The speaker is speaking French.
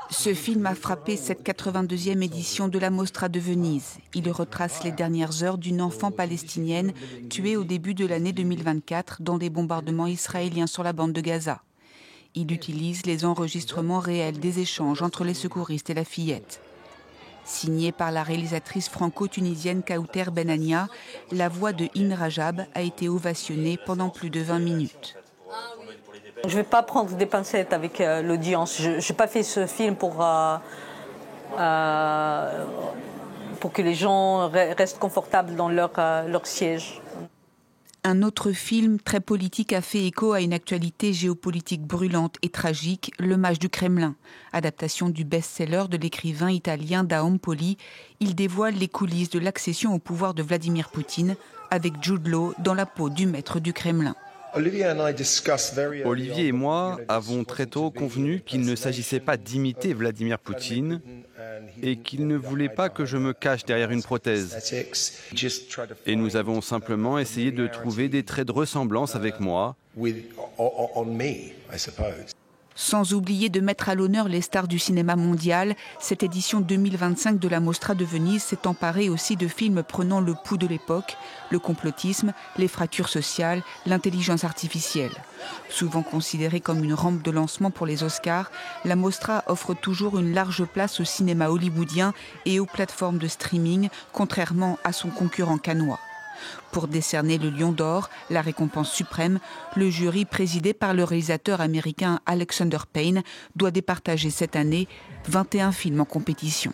Ce film a frappé cette 82e édition de la Mostra de Venise. Il retrace les dernières heures d'une enfant palestinienne tuée au début de l'année 2024 dans des bombardements israéliens sur la bande de Gaza. Il utilise les enregistrements réels des échanges entre les secouristes et la fillette. Signée par la réalisatrice franco-tunisienne Kauter Benania, la voix de Hind Rajab a été ovationnée pendant plus de 20 minutes. Je ne vais pas prendre des pincettes avec l'audience. Je n'ai pas fait ce film pour que les gens restent confortables dans leur siège. Un autre film très politique a fait écho à une actualité géopolitique brûlante et tragique, Le Mage du Kremlin. Adaptation du best-seller de l'écrivain italien Daum Poli, il dévoile les coulisses de l'accession au pouvoir de Vladimir Poutine avec Jude Law dans la peau du maître du Kremlin. Olivier et moi avons très tôt convenu qu'il ne s'agissait pas d'imiter Vladimir Poutine et qu'il ne voulait pas que je me cache derrière une prothèse. Et nous avons simplement essayé de trouver des traits de ressemblance avec moi. Sans oublier de mettre à l'honneur les stars du cinéma mondial, cette édition 2025 de la Mostra de Venise s'est emparée aussi de films prenant le pouls de l'époque, le complotisme, les fractures sociales, l'intelligence artificielle. Souvent considérée comme une rampe de lancement pour les Oscars, la Mostra offre toujours une large place au cinéma hollywoodien et aux plateformes de streaming, contrairement à son concurrent cannois. Pour décerner le Lion d'Or, la récompense suprême, le jury présidé par le réalisateur américain Alexander Payne doit départager cette année 21 films en compétition.